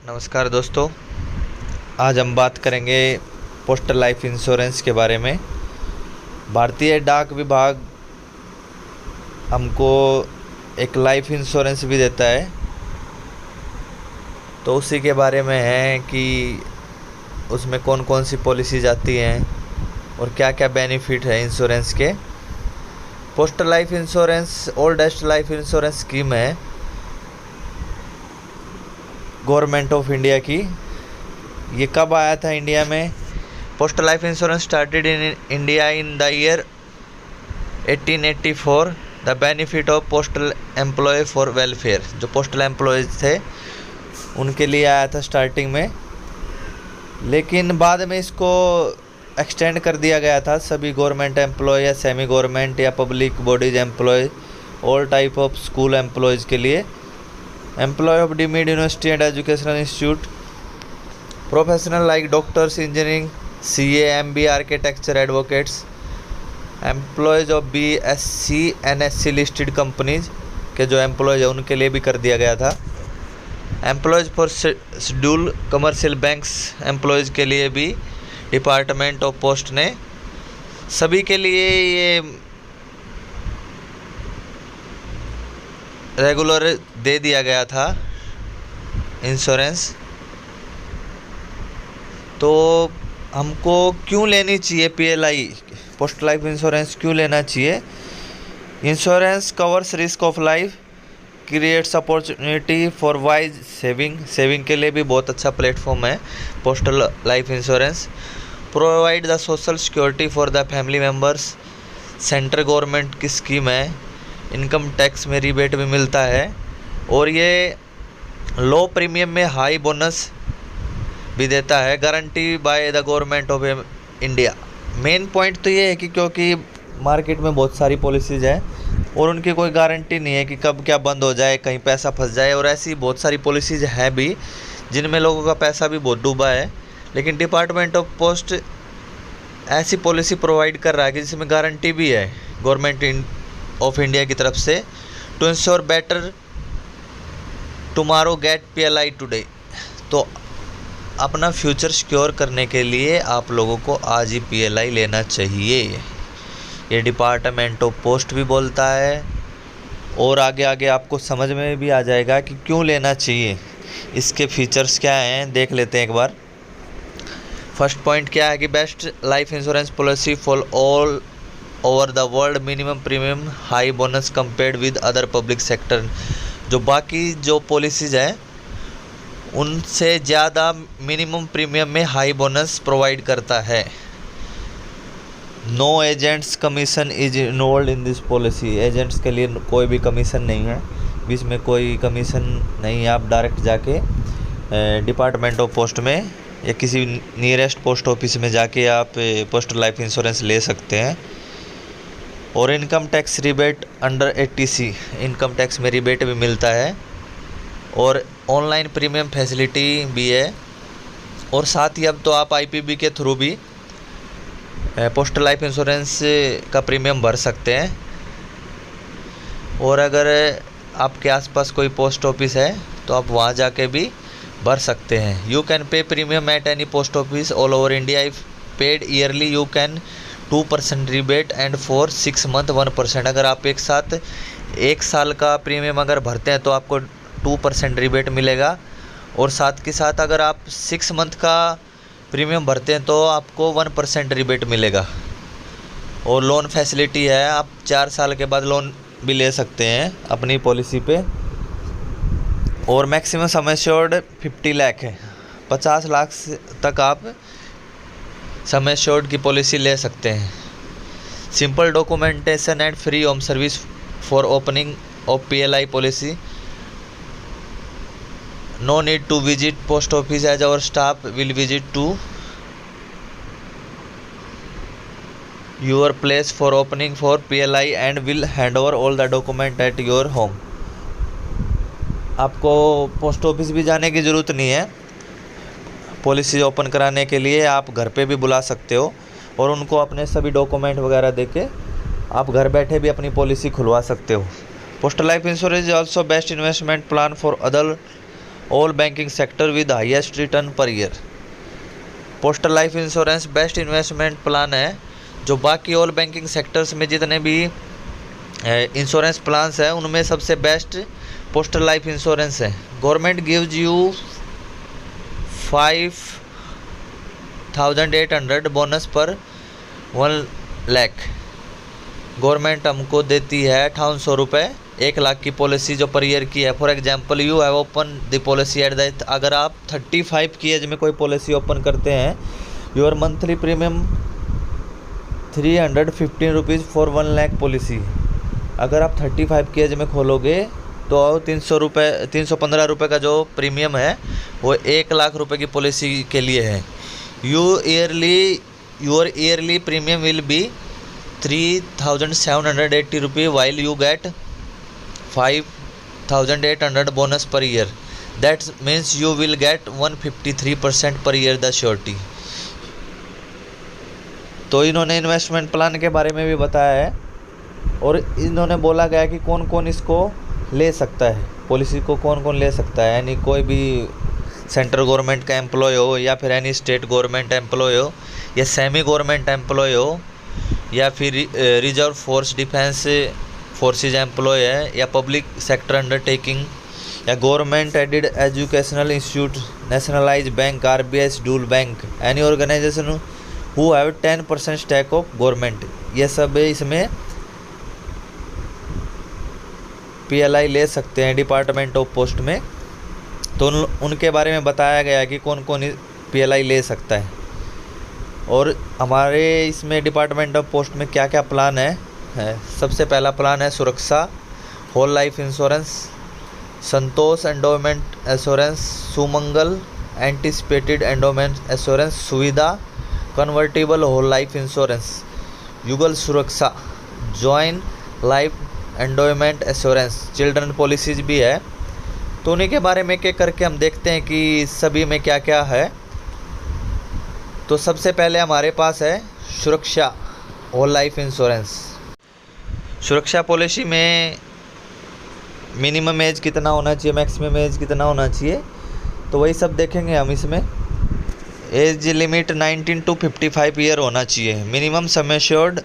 नमस्कार दोस्तों, आज हम बात करेंगे पोस्टल लाइफ इंश्योरेंस के बारे में। भारतीय डाक विभाग हमको एक लाइफ इंश्योरेंस भी देता है, तो उसी के बारे में है कि उसमें कौन कौन सी पॉलिसीज आती हैं और क्या क्या बेनिफिट है इंश्योरेंस के। Postal life insurance oldest life insurance scheme है गवर्नमेंट ऑफ इंडिया की। ये कब आया था इंडिया में? Postal life insurance started in India in the year 1884। The benefit of postal employ for welfare, जो पोस्टल एम्प्लॉयज़ थे उनके लिए आया था स्टार्टिंग में, लेकिन बाद में इसको एक्सटेंड कर दिया गया था सभी गवर्नमेंट एम्प्लॉय या सेमी गवर्नमेंट या public bodies employ, all type of school employees के लिए, employ of deemed university and educational institute, professional like doctors, engineering, CA, MBA, architecture, advocates, employees of BSc NSC listed companies के जो employees है उनके लिए भी कर दिया गया था। Employees for schedule commercial banks employees के लिए भी डिपार्टमेंट ऑफ पोस्ट ने सभी के लिए ये रेगुलर दे दिया गया था इंश्योरेंस। तो हमको क्यों लेनी चाहिए PLI पोस्ट लाइफ इंश्योरेंस, क्यों लेना चाहिए? Insurance covers risk of life, creates opportunity for wise saving के लिए भी बहुत अच्छा प्लेटफॉर्म है postal life insurance. Provide the social security for the family members, central government की स्कीम है, इनकम टैक्स में रिबेट भी मिलता है, और ये लो प्रीमियम में हाई बोनस भी देता है, guarantee by the government of India. Main point तो ये है कि क्योंकि मार्केट में बहुत सारी पॉलिसीज़ है और उनकी कोई गारंटी नहीं है कि कब क्या बंद हो जाए, कहीं पैसा फंस जाए, और ऐसी बहुत सारी पॉलिसीज़ हैं भी जिनमें लोगों का पैसा भी बहुत डूबा है, लेकिन डिपार्टमेंट ऑफ पोस्ट ऐसी पॉलिसी प्रोवाइड कर रहा है कि जिसमें गारंटी भी है गवर्नमेंट ऑफ इंडिया की तरफ से, to insure better tomorrow get PLI today. तो अपना फ्यूचर सिक्योर करने के लिए आप लोगों को आज ही PLI लेना चाहिए, ये डिपार्टमेंट ऑफ पोस्ट भी बोलता है, और आगे आगे आपको समझ में भी आ जाएगा कि क्यों लेना चाहिए, इसके फीचर्स क्या हैं देख लेते हैं एक बार। फर्स्ट पॉइंट क्या है कि best life insurance policy for all over the world, minimum premium, high bonus compared with other public sector. जो बाकी जो पॉलिसीज़ हैं उनसे ज़्यादा मिनिमम प्रीमियम में हाई बोनस प्रोवाइड करता है। No agents commission is involve in this policy, agents के लिए कोई भी कमीशन नहीं है, बीच में कोई कमीशन नहीं है। आप डायरेक्ट जाके डिपार्टमेंट ऑफ पोस्ट में या किसी नियरेस्ट पोस्ट ऑफिस में जाके आप पोस्टल लाइफ इंश्योरेंस ले सकते हैं। और income tax rebate under 80C, income tax में रिबेट भी मिलता है, और ऑनलाइन प्रीमियम फैसिलिटी भी है, और साथ ही अब तो आप IPB के थ्रू भी पोस्टल लाइफ इंश्योरेंस का प्रीमियम भर सकते हैं। और अगर आपके आसपास कोई पोस्ट ऑफिस है तो आप वहाँ जाके भी भर सकते हैं। You can pay premium at any post office all over India, if paid yearly you can 2% rebate and for 6 month 1%। अगर आप एक साथ 1 साल का प्रीमियम अगर भरते हैं तो आपको 2% रिबेट मिलेगा, और साथ के साथ अगर आप 6 मंथ का प्रीमियम भरते हैं तो आपको 1% रिबेट मिलेगा। और लोन फैसिलिटी है, आप 4 साल के बाद लोन भी ले सकते हैं अपनी पॉलिसी पे। और मैक्सिमम सम एश्योर्ड 50 लाख है, 50 लाख तक आप सम एश्योर्ड की पॉलिसी ले सकते हैं। Simple documentation and free home service for opening of PLI policy, no need to visit post office as our staff will visit to your place for opening for PLI and will hand over all the document at your home। आपको post office भी जाने की ज़रूरत नहीं है, policy open कराने के लिए आप घर पे भी बुला सकते हो, और उनको अपने सभी डॉक्यूमेंट वगैरह देके आप घर बैठे भी अपनी पॉलिसी खुलवा सकते हो। Postal life insurance is also best investment plan for other all banking sector with highest return per year. Postal life insurance best investment plan है जो बाकी ऑल बैंकिंग सेक्टर्स में जितने भी इंश्योरेंस प्लान्स हैं उनमें सबसे बेस्ट पोस्टल लाइफ इंश्योरेंस है। गवर्नमेंट गिव्स यू 5,800 बोनस पर 1 लाख। गवर्नमेंट हमको देती है 5800 रुपये 1 लाख की पॉलिसी जो पर ईयर की है। For example you have open the policy at that, अगर आप 35 की एज में कोई पॉलिसी ओपन करते हैं, your monthly premium 315 rupees for 1 lakh policy. अगर आप 35 की एज में खोलोगे तो 315 रुपये का जो प्रीमियम है वो 1 लाख रुपए की पॉलिसी के लिए है। Your yearly premium will be 3,780 रुपये while you get 5,800 bonus per year. That means you will get 153% per year the surety. तो इन्होंने इन्वेस्टमेंट प्लान के बारे में भी बताया है और इन्होंने बोला गया कि कौन कौन इसको ले सकता है, पॉलिसी को कौन कौन ले सकता है। यानी कोई भी सेंट्रल गवर्नमेंट का एम्प्लॉय हो या फिर एनी स्टेट गवर्नमेंट एम्प्लॉय हो या सेमी गवर्नमेंट एम्प्लॉय हो या फिर reserve force defence forces employ है या पब्लिक सेक्टर अंडरटेकिंग या government aided educational institute, nationalise bank, RBI schedule bank, any organisation who have 10% stake of government, ये सब इसमें PLI ले सकते हैं डिपार्टमेंट ऑफ पोस्ट में। तो उनके बारे में बताया गया कि कौन कौन PLI ले सकता है और हमारे इसमें डिपार्टमेंट ऑफ पोस्ट में क्या क्या प्लान है। सबसे पहला प्लान है Suraksha whole life insurance, Santosh endowment assurance, Sumangal anticipated endowment assurance, Suvidha convertible whole life insurance, Yugal Suraksha, join life endowment assurance, children policies भी है। तो उन्हीं के बारे में एक एक करके हम देखते हैं कि सभी में क्या क्या है। तो सबसे पहले हमारे पास है सुरक्षा होल लाइफ इंश्योरेंस। सुरक्षा पॉलिसी में मिनिमम एज कितना होना चाहिए, मैक्सिमम एज कितना होना चाहिए, तो वही सब देखेंगे हम इसमें। एज लिमिट 19 to 55 ईयर होना चाहिए। Minimum sum assured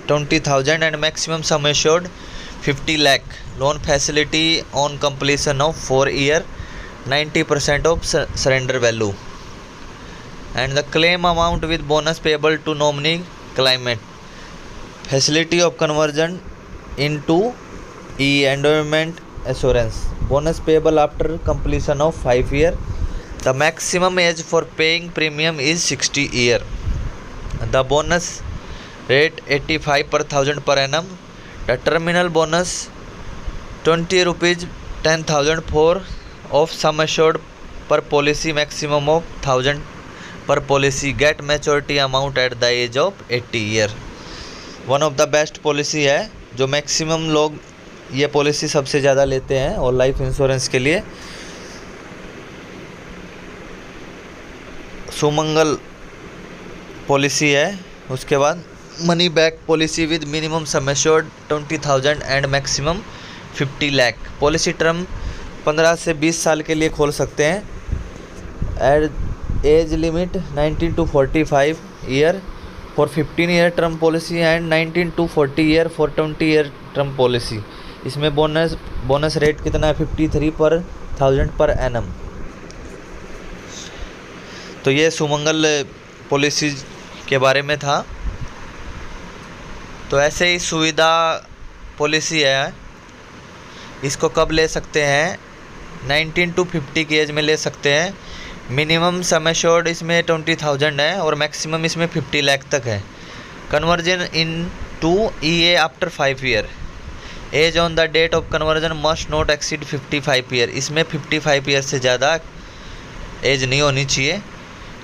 20,000 and maximum sum assured 50 lakh. Loan facility on completion of 4 year 90% of surrender value and the claim amount with bonus payable to nominee climate. Facility of conversion into endowment assurance. Bonus payable after completion of 5 year. The maximum age for paying premium is 60 year. The bonus rate 85 per 1000 per annum. The terminal bonus 20 rupees 10,000 for of sum assured per policy, maximum of 1,000 per policy. Get maturity amount at the age of 80 year. One of the best policy है जो maximum लोग ये policy सबसे ज़्यादा लेते हैं और life insurance के लिए। सुमंगल पॉलिसी है। उसके बाद money back policy with minimum sum assured 20,000 and maximum 50 lakh. Policy term 15 से 20 साल के लिए खोल सकते हैं। Age limit 19 to 45 year for 15 year term policy and 19 to 40 year for 20 year term policy. इसमें बोनस रेट कितना है 53 per 1000 पर एनम। तो ये सुमंगल पॉलिसी के बारे में था। तो ऐसे ही सुविधा पॉलिसी है, इसको कब ले सकते हैं 19 to 50 की एज में ले सकते हैं। मिनिमम सम एश्योर्ड इसमें 20,000 है और मैक्सिमम इसमें 50 लाख तक है। Conversion into EA after 5 year. Age on the date of conversion must not exceed 55 year. इसमें 55 ईयर से ज़्यादा एज नहीं होनी चाहिए।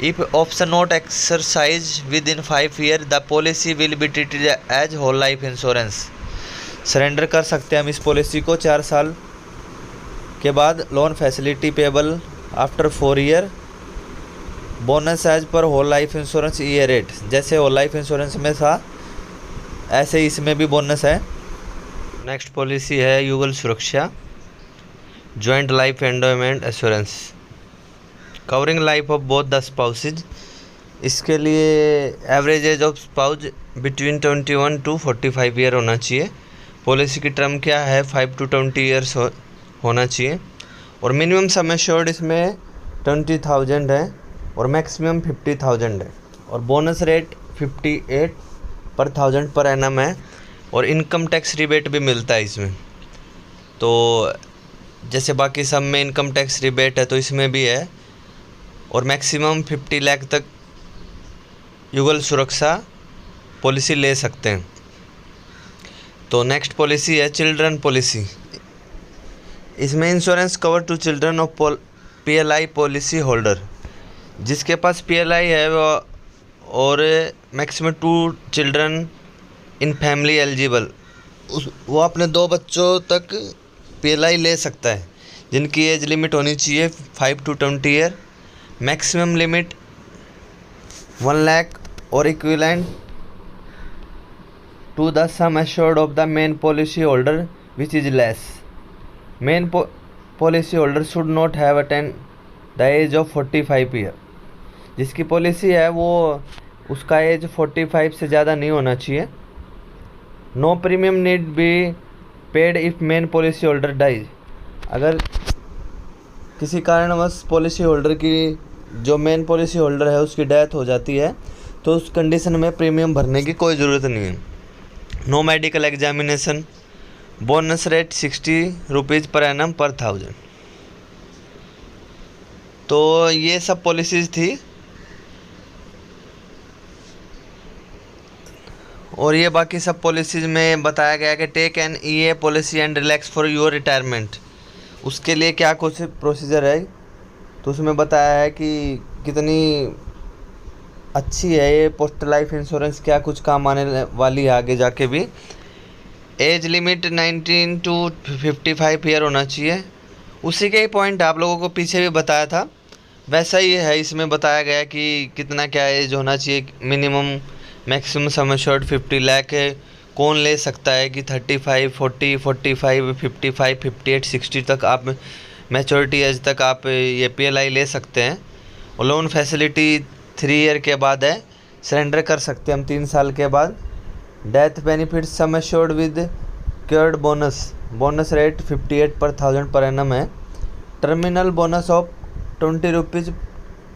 If option not exercise within 5 year the policy will be treated as whole life insurance. Surrender कर सकते हैं हम इस पॉलिसी को 4 साल के बाद। Loan facility payable after 4 year. Bonus as per whole life insurance year rate. जैसे होल लाइफ इंश्योरेंस में था ऐसे इसमें भी बोनस है। नेक्स्ट पॉलिसी है युगल सुरक्षा। Joint life endowment assurance covering life of both the spouses. इसके लिए average age of spouse between 21 to 45 year होना चाहिए। पॉलिसी की टर्म क्या है 5 to 20 ईयर्स होना चाहिए। और मिनिमम सम एश्योर्ड इसमें 20,000 है और मैक्सिमम 50,000 है। और बोनस रेट 58 पर 1000 पर एनम है। और इनकम टैक्स रिबेट भी मिलता है इसमें। तो जैसे बाकी सब में इनकम टैक्स रिबेट है तो इसमें भी है। और मैक्सिमम 50 लाख तक युगल सुरक्षा पॉलिसी ले सकते हैं। तो नेक्स्ट पॉलिसी है चिल्ड्रन पॉलिसी। इसमें insurance cover to children of PLI policy holder. जिसके पास PLI है वो और maximum 2 children in family eligible, वो अपने 2 बच्चों तक PLI ले सकता है। जिनकी एज लिमिट होनी चाहिए 5 to 20 year. Maximum limit 1 lakh और equivalent to the sum assured of the main policy holder which is less. Main policy holder should not have attain the age of 45 year. जिसकी policy है वो उसका as 45 से ज़्यादा नहीं होना चाहिए। No premium need be paid if main policy holder dies. अगर किसी कारणवश पॉलिसी होल्डर की जो मेन पॉलिसी होल्डर है उसकी डेथ हो जाती है तो उस कंडीशन में प्रीमियम भरने की कोई ज़रूरत नहीं है। No medical examination. Bonus rate 60 rupees per annum per 1000। तो ये सब पॉलिसीज़ थी। और ये बाकी सब पॉलिसीज़ में बताया गया कि take an EA policy and relax for your retirement. उसके लिए क्या कुछ प्रोसीजर है तो उसमें बताया है कि कितनी अच्छी है ये पोस्ट लाइफ इंश्योरेंस, क्या कुछ काम आने वाली है आगे जाके भी। एज लिमिट 19 to 55 ईयर होना चाहिए। उसी के ही पॉइंट आप लोगों को पीछे भी बताया था वैसा ही है। इसमें बताया गया कि कितना क्या एज होना चाहिए। Minimum maximum sum assured 50 lakh है। कौन ले सकता है कि 35, 40, 45, 55, 58, 60 तक आप मैच्योरिटी एज तक आप ये PLI ले सकते हैं। और लोन फैसिलिटी 3 ईयर के बाद है, सरेंडर कर सकते हैं हम 3 साल के बाद। Death benefit sum assured with cured bonus rate 58 पर 1000 पर एनम है। Terminal bonus of 20 rupees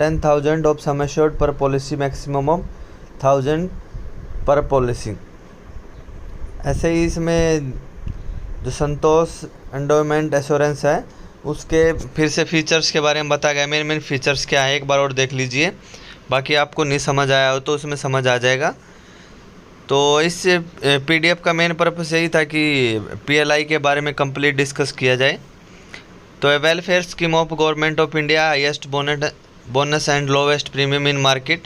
10,000 of some assured पर पॉलिसी, मैक्सिमम ऑफ 1000 पर पॉलिसी। ऐसे ही इसमें जो संतोष एंडोमेंट एश्योरेंस है उसके फिर से फीचर्स के बारे में बताया गया। मेन फीचर्स क्या है एक बार और देख लीजिए, बाकी आपको नहीं समझ आया हो तो उसमें समझ आ जाएगा। तो इस PDF का मेन पर्पस यही था कि PLI के बारे में कंप्लीट डिस्कस किया जाए। तो welfare scheme of government of India, highest bonus and lowest premium in market.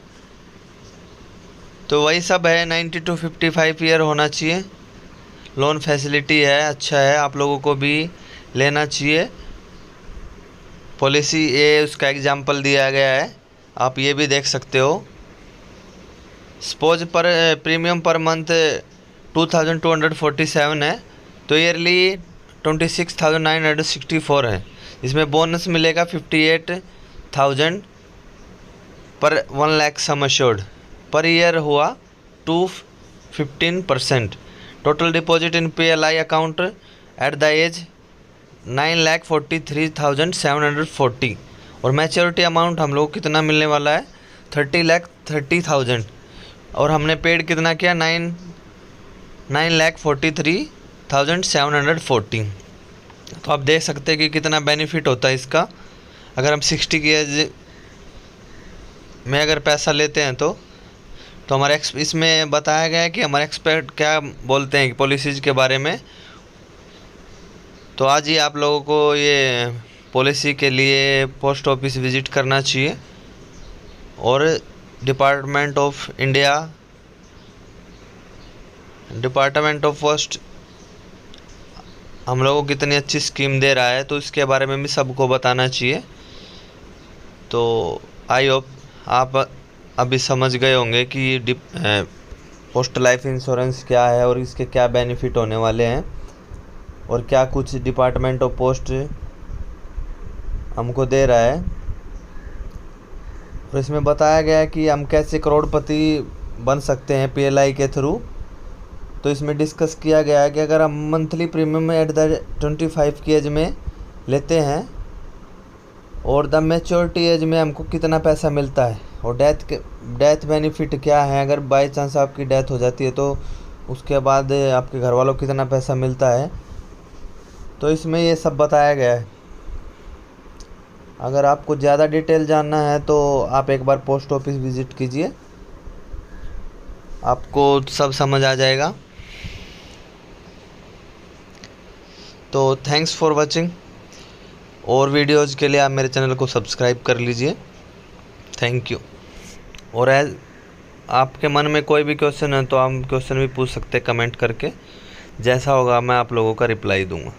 तो वही सब है। 90 to 55 ईयर होना चाहिए। लोन फैसिलिटी है, अच्छा है, आप लोगों को भी लेना चाहिए पॉलिसी। ये उसका एग्जाम्पल दिया गया है, आप ये भी देख सकते हो। स्पोज पर प्रीमियम पर मंथ 2247 है तो ईयरली 26,964 है। इसमें बोनस मिलेगा 58,000 पर 1 lakh sum assured per year हुआ 215%। Total deposit in PLI account at the age 9,43,740। और मैच्योरिटी अमाउंट हम लोग कितना मिलने वाला है 30,30,000। और हमने पेड कितना किया 9,43,740। तो आप देख सकते हैं कि कितना बेनिफिट होता है इसका। अगर हम 60 की एज में अगर पैसा लेते हैं तो हमारे इसमें बताया गया है कि हमारे एक्सपर्ट क्या बोलते हैं पॉलिसीज़ के बारे में। तो आज ही आप लोगों को ये पॉलिसी के लिए पोस्ट ऑफिस विज़िट करना चाहिए। और डिपार्टमेंट ऑफ पोस्ट हम लोगों को कितनी अच्छी स्कीम दे रहा है तो इसके बारे में भी सबको बताना चाहिए। तो आई होप आप अभी समझ गए होंगे कि पोस्ट लाइफ इंश्योरेंस क्या है और इसके क्या बेनिफिट होने वाले हैं और क्या कुछ डिपार्टमेंट ऑफ पोस्ट हमको दे रहा है। और इसमें बताया गया है कि हम कैसे करोड़पति बन सकते हैं PLI के थ्रू। तो इसमें डिस्कस किया गया है कि अगर हम मंथली प्रीमियम एट द 25 की एज में लेते हैं और द मैच्योरिटी एज में हमको कितना पैसा मिलता है, और डेथ बेनिफिट क्या है, अगर बाई चांस आपकी डेथ हो जाती है तो उसके बाद आपके घर वालों को कितना पैसा मिलता है। तो इसमें ये सब बताया गया है। अगर आपको ज़्यादा डिटेल जानना है तो आप एक बार पोस्ट ऑफिस विज़िट कीजिए, आपको सब समझ आ जाएगा। तो थैंक्स फॉर वॉचिंग। और वीडियोज़ के लिए आप मेरे चैनल को सब्सक्राइब कर लीजिए। Thank you. और आपके मन में कोई भी क्वेश्चन है तो आप क्वेश्चन भी पूछ सकते हैं कमेंट करके, जैसा होगा मैं आप लोगों का रिप्लाई दूंगा।